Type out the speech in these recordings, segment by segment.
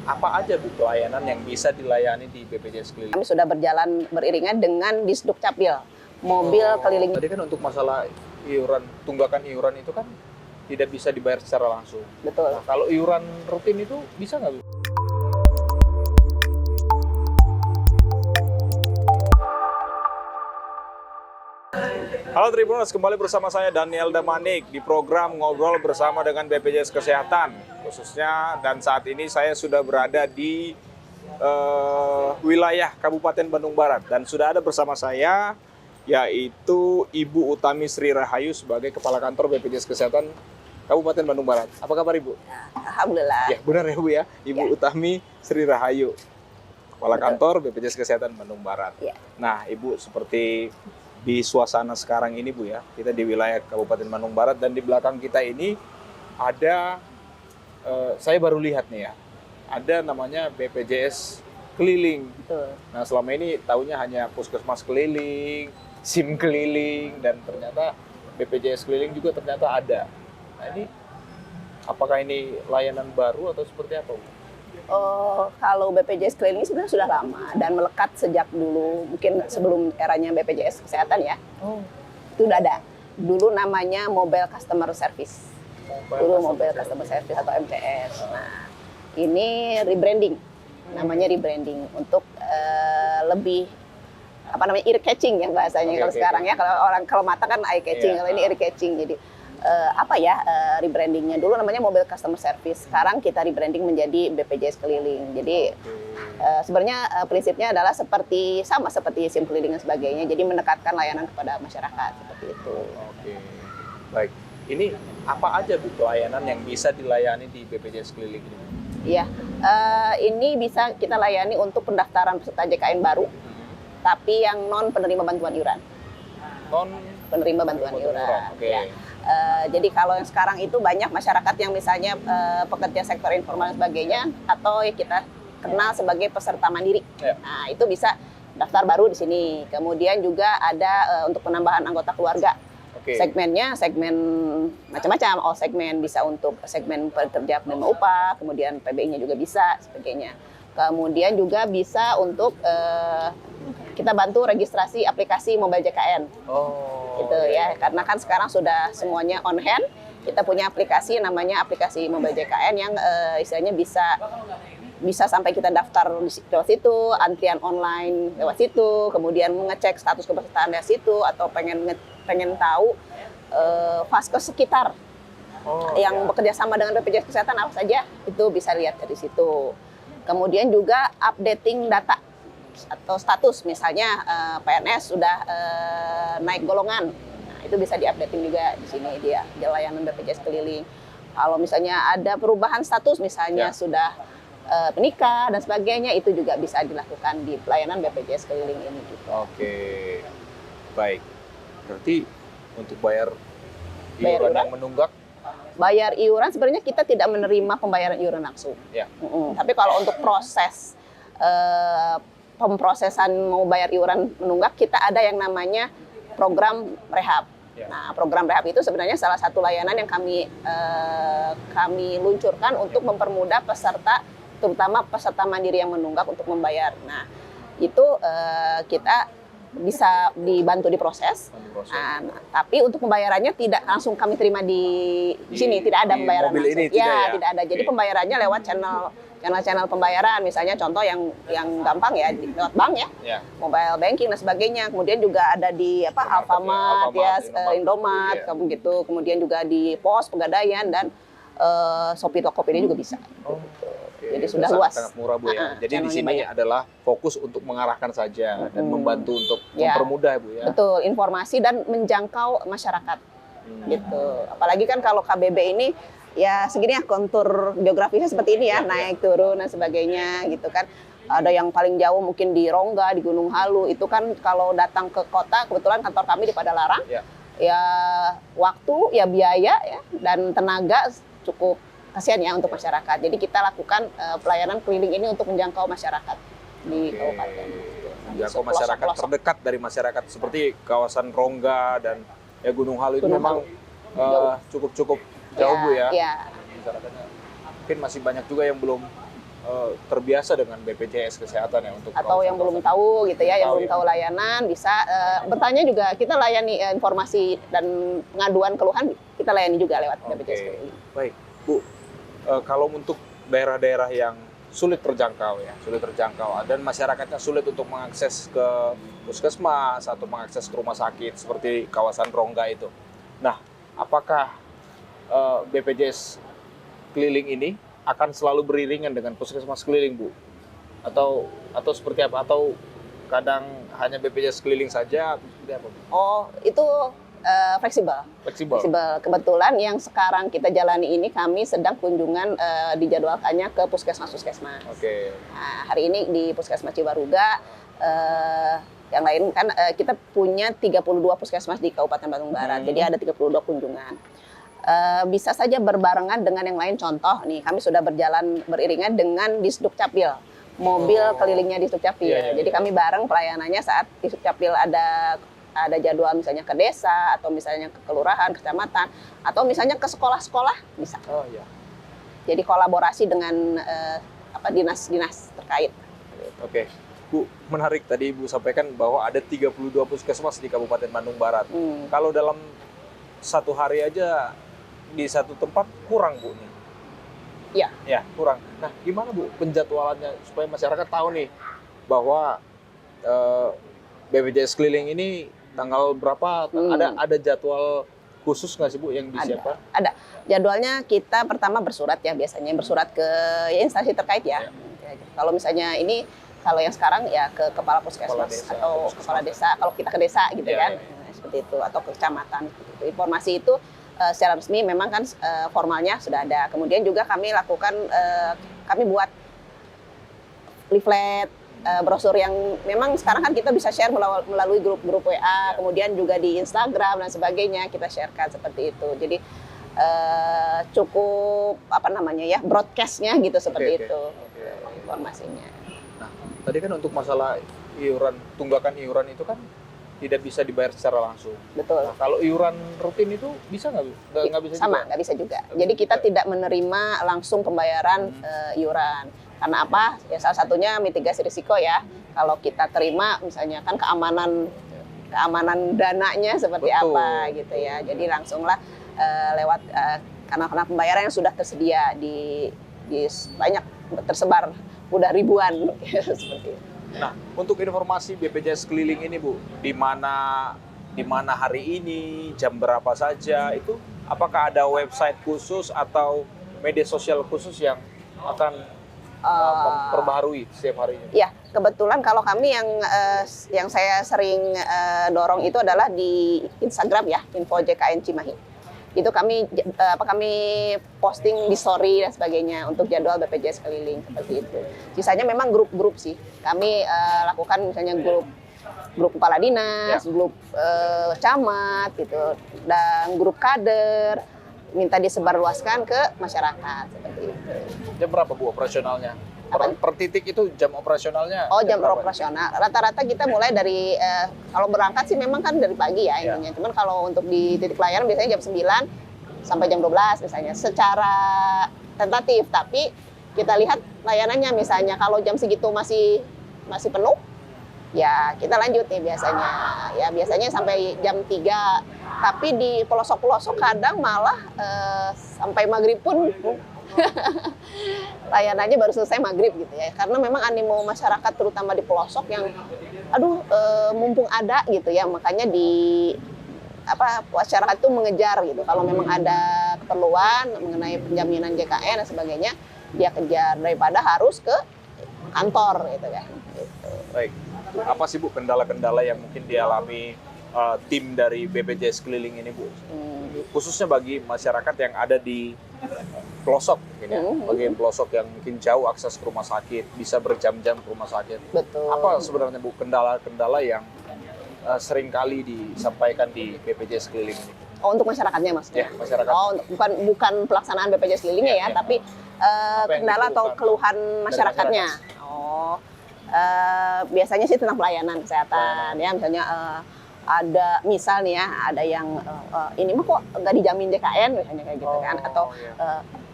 apa aja Bu pelayanan yang bisa dilayani di BPJS Keliling? Kami sudah berjalan beriringan dengan Disduk Capil, mobil keliling. Tadi kan untuk masalah iuran, tunggakan iuran itu kan tidak bisa dibayar secara langsung. Betul. Nah, kalau iuran rutin itu bisa nggak Bu? Halo Tribuners, kembali bersama saya Daniel Damanik di program Ngobrol Bersama dengan BPJS Kesehatan. Khususnya dan saat ini saya sudah berada di wilayah Kabupaten Bandung Barat. Dan sudah ada bersama saya yaitu Ibu Utami Sri Rahayu sebagai Kepala Kantor BPJS Kesehatan Kabupaten Bandung Barat. Apa kabar Ibu? Alhamdulillah. Ya benar ya Bu ya, Ibu Utami Sri Rahayu, Kepala Kantor BPJS Kesehatan Bandung Barat. Ya. Nah Ibu, seperti di suasana sekarang ini Bu ya, kita di wilayah Kabupaten Bandung Barat dan di belakang kita ini ada, saya baru lihat nih ya, ada namanya BPJS Keliling. Betul. Nah selama ini taunya hanya puskesmas keliling, SIM keliling, dan ternyata BPJS Keliling juga ternyata ada. Nah ini, apakah ini layanan baru atau seperti apa Bu? Kalau BPJS Keliling sebenarnya sudah lama dan melekat sejak dulu, mungkin sebelum eranya BPJS Kesehatan ya. Itu udah ada. Dulu namanya Mobile Customer Service. Mobile Customer Service atau MCS. Nah, ini rebranding. Namanya rebranding untuk lebih ear catching ya bahasanya kalau sekarang ya. Kalau mata kan eye catching, kalau ini ear catching. Jadi rebrandingnya dulu namanya Mobile Customer Service, sekarang kita rebranding menjadi BPJS Keliling. Jadi sebenarnya prinsipnya adalah seperti SIM keliling dan sebagainya, jadi mendekatkan layanan kepada masyarakat seperti itu. Oke, baik. Ini apa aja Bu pelayanan yang bisa dilayani di BPJS Keliling ini? Iya, ini bisa kita layani untuk pendaftaran peserta JKN baru, tapi yang non penerima bantuan iuran. Non penerima bantuan iuran. Oke. Ya. Jadi kalau yang sekarang itu banyak masyarakat yang misalnya pekerja sektor informal dan sebagainya, atau kita kenal sebagai peserta mandiri. Ya. Nah itu bisa daftar baru di sini. Kemudian juga ada untuk penambahan anggota keluarga. Oke. Segmennya segmen macam-macam. Segmen bisa untuk segmen pekerja penerima upah, kemudian PBI-nya juga bisa, sebagainya. Kemudian juga bisa untuk kita bantu registrasi aplikasi mobile JKN. Gitu ya, karena kan sekarang sudah semuanya on hand. Kita punya aplikasi namanya aplikasi mobile JKN yang istilahnya bisa sampai kita daftar lewat situ, antrian online lewat situ, kemudian mengecek status kepesertaan dari situ, atau pengen tahu vaskes sekitar yang bekerja sama dengan BPJS Kesehatan apa saja, itu bisa lihat dari situ. Kemudian juga updating data atau status, misalnya PNS sudah naik golongan, nah, itu bisa diupdating juga di sini dia layanan BPJS Keliling. Kalau misalnya ada perubahan status, misalnya sudah menikah dan sebagainya, itu juga bisa dilakukan di pelayanan BPJS Keliling ini juga. Oke, baik. Berarti untuk bayar iuran yang menunggak? Bayar iuran sebenarnya kita tidak menerima pembayaran iuran langsung. Ya. Tapi kalau untuk proses pemprosesan mau bayar iuran menunggak, kita ada yang namanya program rehab. Ya. Nah, program rehab itu sebenarnya salah satu layanan yang kami luncurkan untuk mempermudah peserta, terutama peserta mandiri yang menunggak untuk membayar. Nah, itu kita bisa dibantu diproses. Nah, tapi untuk pembayarannya tidak langsung kami terima di sini, tidak ada pembayaran mobil langsung. ini Tidak ada. Jadi pembayarannya lewat channel pembayaran, misalnya contoh yang gampang ya lewat bank ya, mobile banking dan sebagainya. Kemudian juga ada di Alfamart ya, Indomaret, gitu. Kemudian juga di Pos, Pegadaian, dan Shopee, Tokopedia juga bisa. Jadi sudah luas. Sangat murah Bu ya. Jadi di sini adalah fokus untuk mengarahkan saja dan membantu untuk mempermudah Bu ya. Betul, informasi dan menjangkau masyarakat. Gitu. Apalagi kan kalau KBB ini ya segini ya, kontur geografisnya seperti ini ya, naik turun dan sebagainya gitu kan. Ada yang paling jauh mungkin di Rongga, di Gunung Halu, itu kan kalau datang ke kota, kebetulan kantor kami di Padalarang, ya waktu, ya biaya ya, dan tenaga cukup kasihan ya untuk masyarakat. Jadi kita lakukan pelayanan keliling ini untuk menjangkau masyarakat di kabupaten. Menjangkau masyarakat terdekat dari masyarakat, seperti kawasan Rongga dan ya Gunung Halu itu memang cukup jauh Bu ya. Masyarakatnya mungkin masih banyak juga yang belum terbiasa dengan BPJS Kesehatan ya untuk atau yang belum tahu gitu ya, yang belum tahu ya. layanan bisa bertanya juga, kita layani informasi dan pengaduan keluhan kita layani juga lewat BPJS Keliling. Baik, Bu. Kalau untuk daerah-daerah yang sulit terjangkau ya, sulit terjangkau dan masyarakatnya sulit untuk mengakses ke puskesmas atau mengakses ke rumah sakit seperti kawasan Rongga itu. Nah, apakah BPJS Keliling ini akan selalu beriringan dengan puskesmas keliling, Bu? Atau seperti apa? Atau kadang hanya BPJS Keliling saja? Atau seperti apa, Bu? Oh, itu fleksibel. Fleksibel. Kebetulan yang sekarang kita jalani ini kami sedang kunjungan dijadwalkannya ke puskesmas-puskesmas. Oke. Nah, hari ini di Puskesmas Cibaruga, yang lain kan kita punya 32 puskesmas di Kabupaten Bandung Barat. Jadi ada 32 kunjungan. Bisa saja berbarengan dengan yang lain. Contoh nih, kami sudah berjalan beriringan dengan Disduk Capil, mobil kelilingnya Disduk Capil. Jadi kami bareng pelayanannya saat Disduk Capil ada jadwal misalnya ke desa atau misalnya ke kelurahan, kecamatan, atau misalnya ke sekolah-sekolah bisa. Oh iya. Jadi kolaborasi dengan dinas-dinas terkait. Oke. Bu, menarik tadi Ibu sampaikan bahwa ada 32 puskesmas di Kabupaten Bandung Barat. Kalau dalam satu hari aja di satu tempat kurang, Bu, nih. Iya. Ya, kurang. Nah, gimana, Bu, penjadwalannya supaya masyarakat tahu nih bahwa BPJS Keliling ini tanggal berapa? Ada jadwal khusus nggak sih, Bu, yang disiapkan? Ada. Jadwalnya kita pertama bersurat ya, biasanya bersurat ke instansi terkait ya. Kalau misalnya ini, kalau yang sekarang ya ke kepala puskesmas atau kepala desa, kalau kita ke desa gitu kan. Nah, seperti itu, atau ke kecamatan. Informasi itu secara resmi memang kan formalnya sudah ada. Kemudian juga kami lakukan, kami buat leaflet, brosur yang memang sekarang kan kita bisa share melalui grup-grup WA, kemudian juga di Instagram dan sebagainya kita sharekan seperti itu. Jadi cukup broadcastnya gitu seperti itu informasinya. Nah, tadi kan untuk masalah tunggakan iuran itu kan tidak bisa dibayar secara langsung. Betul. Nah, kalau iuran rutin itu bisa nggak? Nggak bisa sama, nggak bisa juga. Jadi kita tidak menerima langsung pembayaran iuran. Karena apa? Ya salah satunya mitigasi risiko ya. Kalau kita terima misalnya kan keamanan dananya seperti apa gitu ya. Jadi langsunglah lewat kanal-kanal pembayaran yang sudah tersedia di banyak tersebar, udah ribuan seperti itu. Nah, untuk informasi BPJS Keliling ini, Bu, di mana hari ini, jam berapa saja, itu apakah ada website khusus atau media sosial khusus yang akan memperbaharui setiap harinya? Ya, kebetulan kalau kami yang saya sering dorong itu adalah di Instagram ya, info JKN Cimahi. Itu kami posting di story dan sebagainya untuk jadwal BPJS Keliling seperti itu. Sisanya memang grup-grup sih. Kami lakukan misalnya grup kepala dinas, grup camat gitu, dan grup kader, minta disebarluaskan ke masyarakat seperti itu. Jam berapa, Bu, operasionalnya? Per titik itu jam operasionalnya? Oh, jam operasional. Rata-rata kita mulai dari, kalau berangkat sih memang kan dari pagi ya intinya. Cuman kalau untuk di titik pelayanan biasanya jam 9 sampai jam 12 misalnya. Secara tentatif, tapi kita lihat layanannya misalnya kalau jam segitu masih penuh, ya kita lanjut nih biasanya. Ya biasanya sampai jam 3. Tapi di pelosok-pelosok kadang malah sampai maghrib pun layanannya baru selesai maghrib gitu ya, karena memang animo masyarakat terutama di pelosok yang mumpung ada gitu ya, makanya masyarakat itu mengejar gitu, kalau memang ada keperluan mengenai penjaminan JKN dan sebagainya dia kejar daripada harus ke kantor gitu kan gitu. Baik, apa sih, Bu, kendala-kendala yang mungkin dialami tim dari BPJS Keliling ini, Bu? Khususnya bagi masyarakat yang ada di pelosok, bagian pelosok yang mungkin jauh akses ke rumah sakit, bisa berjam-jam ke rumah sakit. Betul. Apa sebenarnya, Bu, kendala-kendala yang sering kali disampaikan di BPJS Keliling ini? Oh, untuk masyarakatnya maksudnya? Ya, masyarakat. Oh, bukan pelaksanaan BPJS Kelilingnya ya, tapi kendala atau keluhan masyarakatnya. Oh, biasanya sih tentang pelayanan kesehatan ya, misalnya ada misal nih ya, ada yang ini mah kok nggak dijamin JKN misalnya kayak gitu kan, atau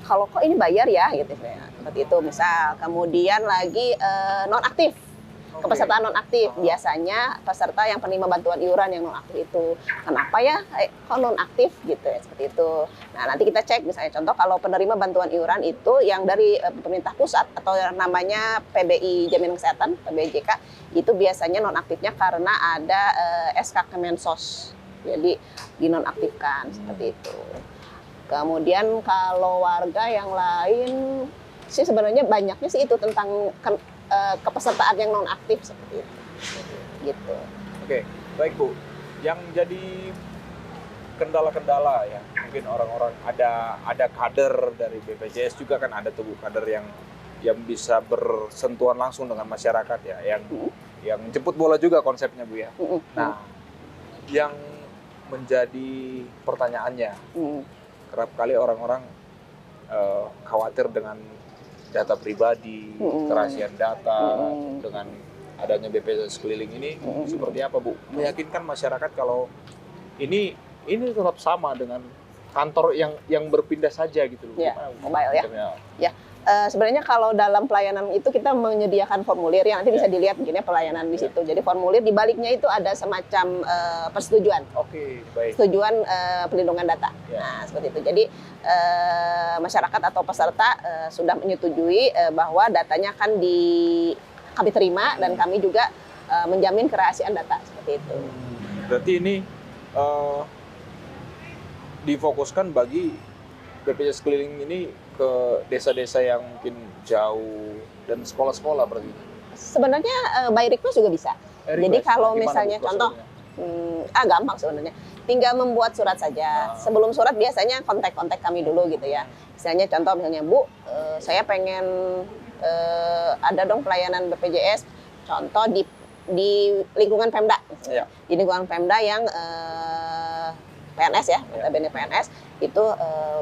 kalau kok ini bayar ya gitu ya, seperti itu misal. Kemudian lagi nonaktif, kepesertaan nonaktif, biasanya peserta yang penerima bantuan iuran yang nonaktif itu kenapa ya kok nonaktif gitu ya, seperti itu. Nah nanti kita cek misalnya contoh kalau penerima bantuan iuran itu yang dari pemerintah pusat atau yang namanya PBI Jaminan Kesehatan PBJK itu biasanya nonaktifnya karena ada SK Kemensos, jadi dinonaktifkan seperti itu. Kemudian kalau warga yang lain sih sebenarnya banyaknya sih itu tentang kepesertaan yang non aktif seperti itu. Gitu. Oke, baik Bu. Yang jadi kendala-kendala ya, mungkin orang-orang ada kader dari BPJS juga kan, ada tuh Bu, kader yang bisa bersentuhan langsung dengan masyarakat ya, yang jemput bola juga konsepnya Bu ya. Nah, yang menjadi pertanyaannya, kerap kali orang-orang khawatir dengan data pribadi, kerahasiaan data, dengan adanya BPJS keliling ini seperti apa Bu? Meyakinkan masyarakat kalau ini tetap sama dengan kantor yang berpindah saja gitu loh. Ya, mobile ya. Ya. Sebenarnya kalau dalam pelayanan itu kita menyediakan formulir yang nanti bisa dilihat mungkin ya pelayanan di situ. Jadi formulir di baliknya itu ada semacam persetujuan. Oke, baik. Persetujuan pelindungan data. Nah, seperti itu. Jadi masyarakat atau peserta sudah menyetujui bahwa datanya akan kami terima dan kami juga menjamin kerahasiaan data seperti itu. Berarti ini difokuskan bagi BPJS keliling ini ke desa-desa yang mungkin jauh dan sekolah-sekolah berarti. Sebenarnya by request juga bisa. Jadi kalau misalnya contoh, gampang sebenarnya. Tinggal membuat surat saja. Sebelum surat biasanya kontak-kontak kami dulu gitu ya. Misalnya contoh misalnya Bu, saya pengen ada dong pelayanan BPJS. Contoh di lingkungan Pemda. Ya. Di lingkungan Pemda yang PNS ya, notabene PNS itu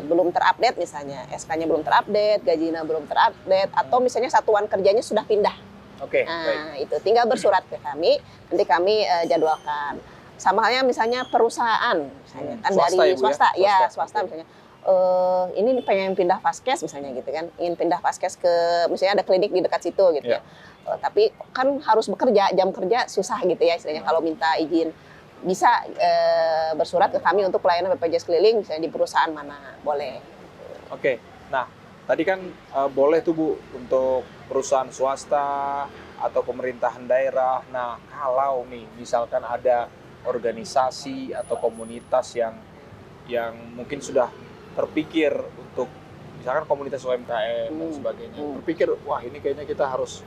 belum terupdate misalnya, SK-nya belum terupdate, gajinya belum terupdate, atau misalnya satuan kerjanya sudah pindah. Oke. Nah, itu tinggal bersurat ke kami, nanti kami jadwalkan. Sama halnya misalnya perusahaan, misalnya kan Swasta, dari Ibu, swasta, ya swasta Oke. misalnya. Ini pengen pindah vaskes misalnya gitu kan, ingin pindah vaskes ke misalnya ada klinik di dekat situ gitu ya. Tapi kan harus bekerja, jam kerja susah gitu ya istilahnya kalau minta izin. Bisa bersurat ke kami untuk pelayanan BPJS keliling misalnya di perusahaan mana, boleh. Oke. Nah, tadi kan boleh tuh Bu untuk perusahaan swasta atau pemerintahan daerah. Nah, kalau nih misalkan ada organisasi atau komunitas yang mungkin sudah terpikir untuk misalkan komunitas UMKM dan sebagainya, berpikir wah ini kayaknya kita harus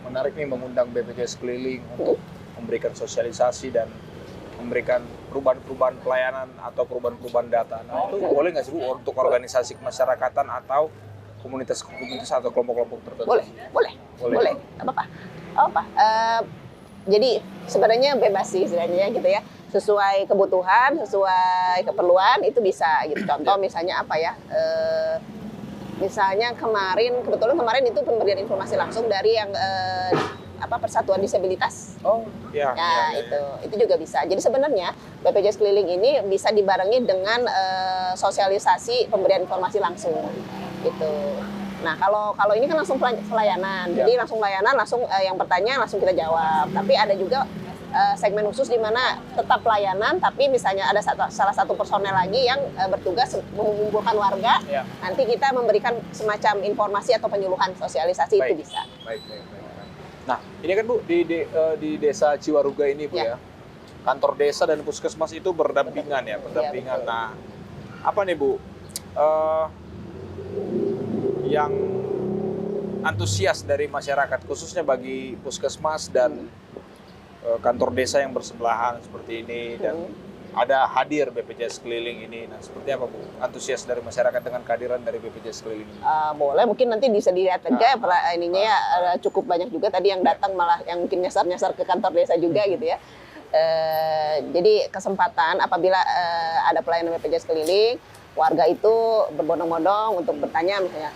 menarik nih mengundang BPJS keliling untuk memberikan sosialisasi dan memberikan perubahan-perubahan pelayanan atau perubahan-perubahan data. Nah, itu boleh nggak sih Bu untuk organisasi kemasyarakatan atau komunitas-komunitas atau kelompok-kelompok tertentu? Boleh. Apa? Jadi sebenarnya bebas sih istilahnya gitu ya. Sesuai kebutuhan, sesuai keperluan itu bisa gitu. Contoh misalnya apa ya? Misalnya kebetulan kemarin itu pemberian informasi langsung dari yang Persatuan Disabilitas. Oh, ya. Itu juga bisa. Jadi sebenarnya BPJS keliling ini bisa dibarengi dengan sosialisasi pemberian informasi langsung, gitu. Nah kalau ini kan langsung pelayanan, jadi langsung pelayanan, langsung yang bertanya langsung kita jawab. Tapi ada juga segmen khusus di mana tetap pelayanan, tapi misalnya ada salah satu personel lagi yang bertugas mengumpulkan warga. Nanti kita memberikan semacam informasi atau penyuluhan sosialisasi. Baik. Itu bisa. Baik. Nah, ini kan Bu di desa Ciwaruga ini Bu ya. Kantor desa dan puskesmas itu berdampingan ya. Nah, apa nih Bu? Yang antusias dari masyarakat khususnya bagi puskesmas dan kantor desa yang bersebelahan seperti ini dan ada hadir BPJS keliling ini. Nah, seperti apa Bu antusias dari masyarakat dengan kehadiran dari BPJS keliling ini? Boleh, mungkin nanti bisa dilihat aja ininya ya, cukup banyak juga tadi yang datang malah yang mungkin nyasar-nyasar ke kantor desa juga gitu ya. Jadi kesempatan apabila ada pelayanan BPJS keliling, warga itu berbondong-bondong untuk bertanya misalnya,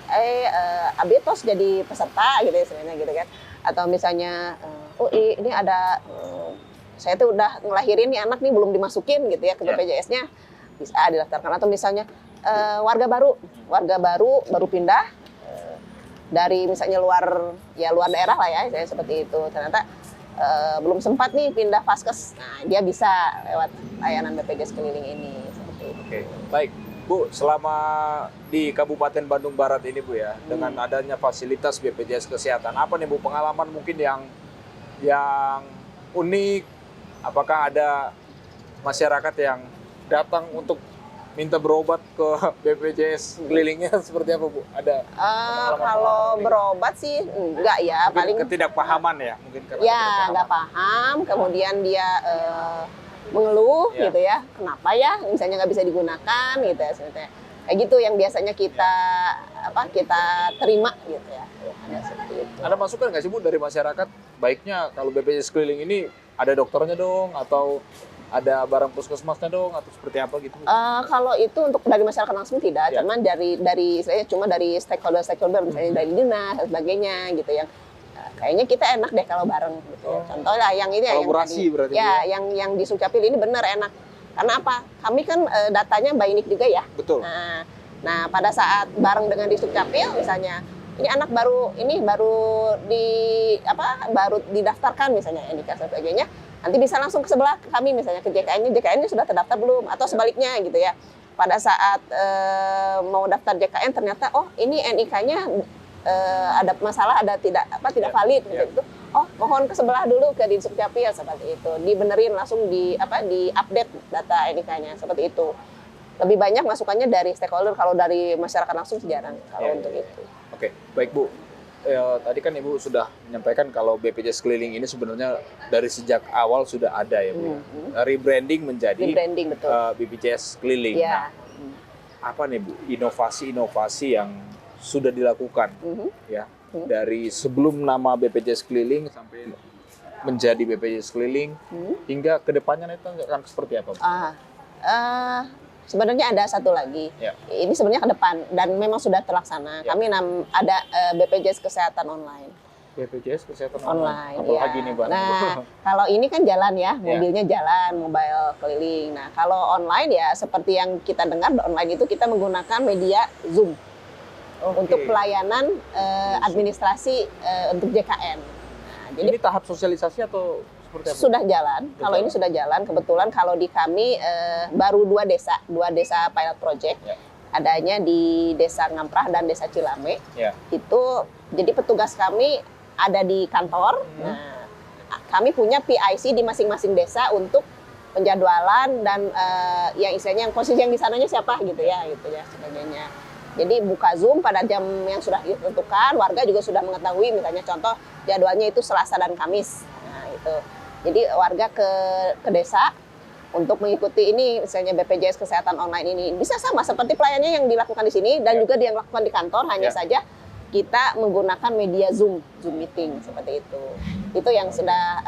Abi tos jadi peserta gitu ya sebenarnya gitu kan. Atau misalnya, ini ada saya tuh udah ngelahirin nih anak nih belum dimasukin gitu ya ke BPJS-nya, bisa didaftarkan. Atau misalnya warga baru pindah dari misalnya luar daerah lah ya, saya seperti itu. Ternyata belum sempat nih pindah Vaskes, nah dia bisa lewat layanan BPJS keliling ini seperti itu. Oke, baik. Bu, selama di Kabupaten Bandung Barat ini Bu ya, dengan adanya fasilitas BPJS Kesehatan, apa nih Bu pengalaman mungkin yang unik? Apakah ada masyarakat yang datang untuk minta berobat ke BPJS kelilingnya seperti apa Bu? Ada Kalau berobat sih enggak ya, mungkin paling ketidakpahaman ya, mungkin karena ya ketidakpahaman. nggak paham, kemudian dia mengeluh Ya. gitu ya, kenapa ya misalnya nggak bisa digunakan gitu ya, sebetulnya. Kayak gitu yang biasanya kita terima gitu ya. Ada seperti itu. Ada masukan nggak sih Bu dari masyarakat? Baiknya kalau BPJS keliling ini ada dokternya dong, atau ada barang puskesmasnya dong, atau seperti apa gitu Bu? Kalau itu untuk dari masyarakat langsung tidak, Ya. cuman dari istilahnya cuma dari stakeholder misalnya dari dinas dan sebagainya gitu yang kayaknya kita enak deh kalau bareng gitu. Oh. Contohnya yang ini ya, Kolaborasi berarti, ya, Bu, yang di Sukcapil ini benar enak. Karena apa? Kami kan datanya Bainik juga ya. Betul. Nah, pada saat bareng dengan di Sukcapil misalnya, ini anak baru didaftarkan misalnya NIK dan sebagainya, nanti bisa langsung ke sebelah kami misalnya ke JKN-nya sudah terdaftar belum, atau sebaliknya gitu ya. Pada saat mau daftar JKN ternyata oh ini NIK-nya ada masalah, tidak valid gitu. Oh, mohon ke sebelah dulu ke Dinas Dukcapil seperti itu. Dibenerin langsung di-update data NIK-nya seperti itu. Lebih banyak masukannya dari stakeholder, kalau dari masyarakat langsung jarang kalau untuk itu. Oke, baik Bu. Tadi kan Ibu sudah menyampaikan kalau BPJS keliling ini sebenarnya dari sejak awal sudah ada ya Bu. Rebranding menjadi Rebranding, betul. BPJS keliling. Ya. Nah, apa nih Bu inovasi-inovasi yang sudah dilakukan ya dari sebelum nama BPJS keliling sampai menjadi BPJS keliling hingga kedepannya itu akan seperti apa Bu? Sebenarnya ada satu lagi. Ya. Ini sebenarnya ke depan dan memang sudah terlaksana. Ya. Kami ada BPJS Kesehatan Online. BPJS Kesehatan Online. Apalagi Ya. nih Bang? Nah, kalau ini kan jalan ya, mobilnya jalan, mobile keliling. Nah, kalau online ya seperti yang kita dengar, online itu kita menggunakan media Zoom untuk pelayanan administrasi untuk JKN. Nah, jadi ini tahap sosialisasi atau seperti apa? sudah jalan. Kalau ini sudah jalan, kebetulan kalau di kami baru dua desa pilot project. Ya. Adanya di Desa Ngamprah dan Desa Cilame. Ya. Itu jadi petugas kami ada di kantor. Nah, kami punya PIC di masing-masing desa untuk penjadwalan dan yang istilahnya yang posisi yang di sananya siapa gitu ya sebagainya. Jadi buka Zoom pada jam yang sudah ditentukan, warga juga sudah mengetahui, misalnya contoh jadwalnya itu Selasa dan Kamis. Nah, itu. Jadi warga ke desa untuk mengikuti ini, misalnya BPJS Kesehatan Online ini bisa sama seperti pelayanannya yang dilakukan di sini dan juga yang dilakukan di kantor, hanya saja kita menggunakan media Zoom meeting seperti itu. Itu yang sudah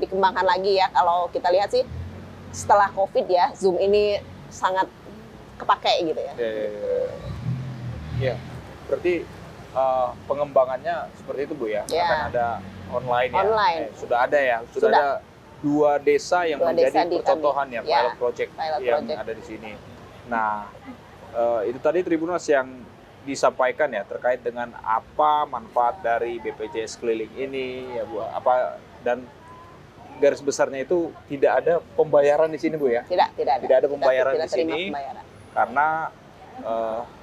dikembangkan lagi ya. Kalau kita lihat sih setelah COVID ya, Zoom ini sangat kepake gitu ya. Ya, berarti pengembangannya seperti itu Bu ya. Ya. Akan ada online ya. Online. Sudah ada ya. Sudah ada 2 desa yang menjadi percontohan ya, pilot project yang ada di sini. Nah, itu tadi Tribuners yang disampaikan ya terkait dengan apa manfaat dari BPJS keliling ini ya Bu. Dan garis besarnya itu tidak ada pembayaran di sini Bu ya. Tidak ada pembayaran tidak di sini karena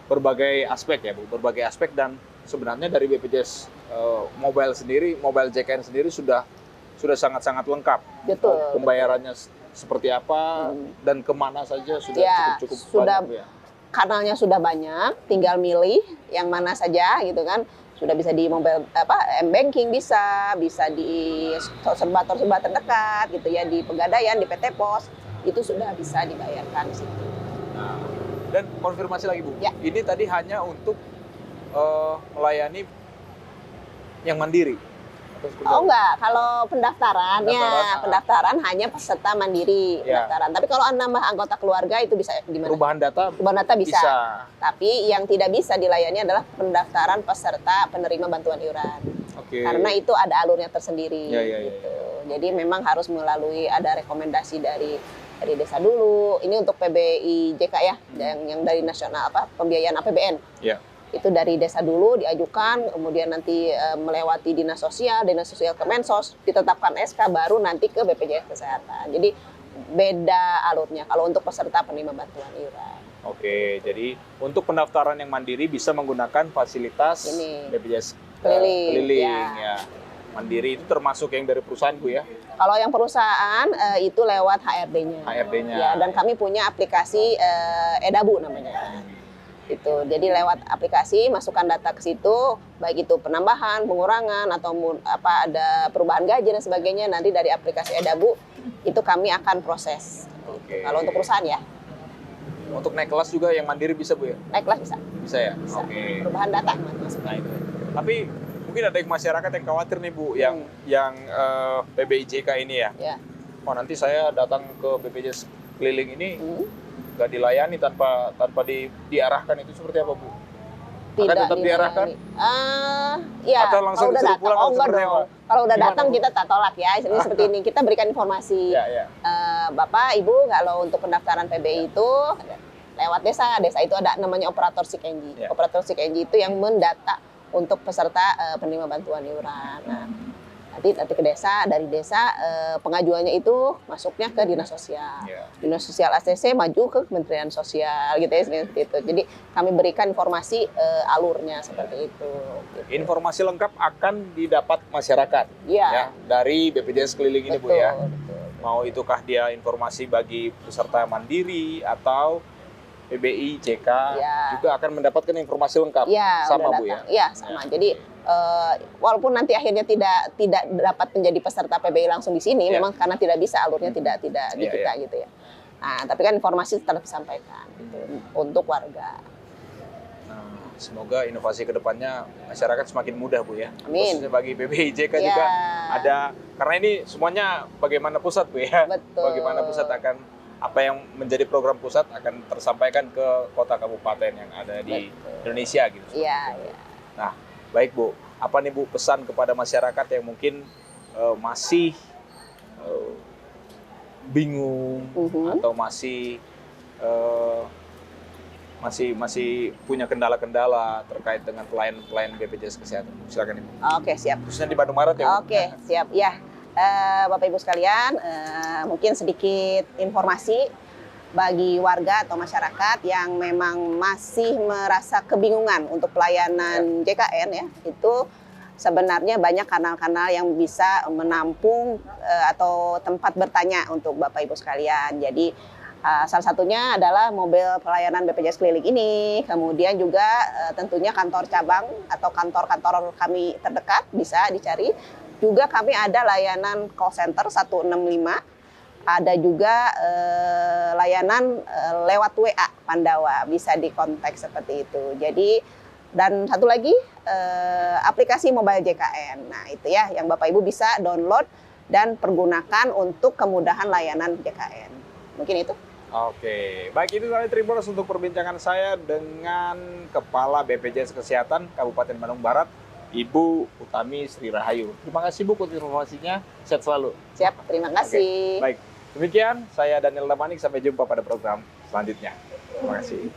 berbagai aspek ya Bu, berbagai aspek. Dan sebenarnya dari BPJS mobile JKN sendiri sudah sangat-sangat lengkap. Betul. Pembayarannya seperti apa dan kemana saja sudah cukup sudah banyak Bu ya. Kanalnya sudah banyak, tinggal milih yang mana saja gitu kan. Sudah bisa di mobile m-banking, bisa di serba terdekat gitu ya, di Pegadaian, di PT Pos, itu sudah bisa dibayarkan di situ. Nah, dan konfirmasi lagi Bu, Ya. ini tadi hanya untuk melayani yang mandiri. Oh enggak, kalau pendaftaran hanya peserta mandiri pendaftaran. Tapi kalau nambah anggota keluarga itu bisa di mana? Perubahan data bisa. Tapi yang tidak bisa dilayani adalah pendaftaran peserta penerima bantuan iuran. Oke. Karena itu ada alurnya tersendiri. Ya. Gitu. Jadi memang harus melalui ada rekomendasi dari desa dulu. Ini untuk PBIJK ya, yang dari nasional pembiayaan APBN. Ya. Itu dari desa dulu diajukan, kemudian nanti melewati dinas sosial Kemensos, ditetapkan SK, baru nanti ke BPJS Kesehatan. Jadi beda alurnya kalau untuk peserta penerima bantuan iuran. Oke, jadi untuk pendaftaran yang mandiri bisa menggunakan fasilitas Ini. BPJS Keliling, ya. Mandiri itu termasuk yang dari perusahaan Bu ya? Kalau yang perusahaan itu lewat HRD-nya. HRD-nya. Ya, dan kami punya aplikasi Edabu namanya. Itu. Jadi lewat aplikasi masukkan data ke situ, baik itu penambahan, pengurangan atau ada perubahan gaji dan sebagainya, nanti dari aplikasi Edabu itu kami akan proses. Oke. Kalau untuk perusahaan ya. Untuk naik kelas juga yang mandiri bisa Bu ya? Naik kelas bisa. Bisa ya? Bisa. Oke. Perubahan data masuk. Nah itu. Tapi mungkin ada yang masyarakat yang khawatir nih Bu, yang PBIJK ini ya. Ya. Oh nanti saya datang ke BPJS keliling ini nggak dilayani tanpa diarahkan, itu seperti apa Bu? Akan tetap diarahkan? Ya, Atau langsung kalau udah disuruh datang, pulang atau enggak seperti dong. apa? Kalau udah Gimana, datang Bu? kita tak tolak ya. Ini seperti ini, kita berikan informasi. Ya. Bapak, Ibu, kalau untuk pendaftaran PBI itu lewat desa itu ada namanya operator SIKENJI. Ya. Operator SIKENJI itu yang mendata untuk peserta penerima bantuan iuran. Nah, nanti ke desa, dari desa pengajuannya itu masuknya ke dinas sosial. Ya. Dinas sosial ACC maju ke Kementerian Sosial gitu ya, seperti itu. Jadi kami berikan informasi alurnya seperti itu. Gitu. Informasi lengkap akan didapat masyarakat Iya. ya dari BPJS keliling ini Bu Betul, ya. betul. Mau itukah dia informasi bagi peserta mandiri atau PBIJK Ya. juga akan mendapatkan informasi lengkap. Iya, Sama udah Bu ya. datang. Iya, sama. Jadi walaupun nanti akhirnya tidak dapat menjadi peserta PBI langsung di sini, Ya. memang karena tidak bisa alurnya tidak di Iya, kita gitu ya. Nah, tapi kan informasi tetap disampaikan gitu, untuk warga. Nah, semoga inovasi kedepannya masyarakat semakin mudah Bu ya. Amin. Khususnya bagi PBIJK Ya. juga ada, karena ini semuanya bagaimana pusat Bu ya. Betul. Bagaimana pusat akan, apa yang menjadi program pusat akan tersampaikan ke kota kabupaten yang ada di Indonesia gitu. Iya, iya. Nah, baik Bu, apa nih Bu pesan kepada masyarakat yang mungkin masih bingung atau masih punya kendala-kendala terkait dengan pelayan BPJS Kesehatan? Silakan Ibu. Oke, siap. Khususnya di Bandung Barat ya Bu? Oke, siap. Ya, Bapak Ibu sekalian, mungkin sedikit informasi bagi warga atau masyarakat yang memang masih merasa kebingungan untuk pelayanan JKN ya, itu sebenarnya banyak kanal-kanal yang bisa menampung atau tempat bertanya untuk Bapak Ibu sekalian. Jadi salah satunya adalah mobil pelayanan BPJS keliling ini, kemudian juga tentunya kantor cabang atau kantor-kantor kami terdekat bisa dicari. Juga kami ada layanan call center 165, ada juga layanan lewat WA Pandawa, bisa dikontak seperti itu. Jadi, dan satu lagi aplikasi mobile JKN. Nah itu ya yang Bapak Ibu bisa download dan pergunakan untuk kemudahan layanan JKN. Mungkin itu. Oke, baik, itu tadi Tribuners untuk perbincangan saya dengan Kepala BPJS Kesehatan Kabupaten Bandung Barat, Ibu Utami Sri Rahayu. Terima kasih Bu untuk informasinya, sehat selalu. Siap, terima kasih. Baik, demikian saya Daniel Damanik, sampai jumpa pada program selanjutnya. Terima kasih.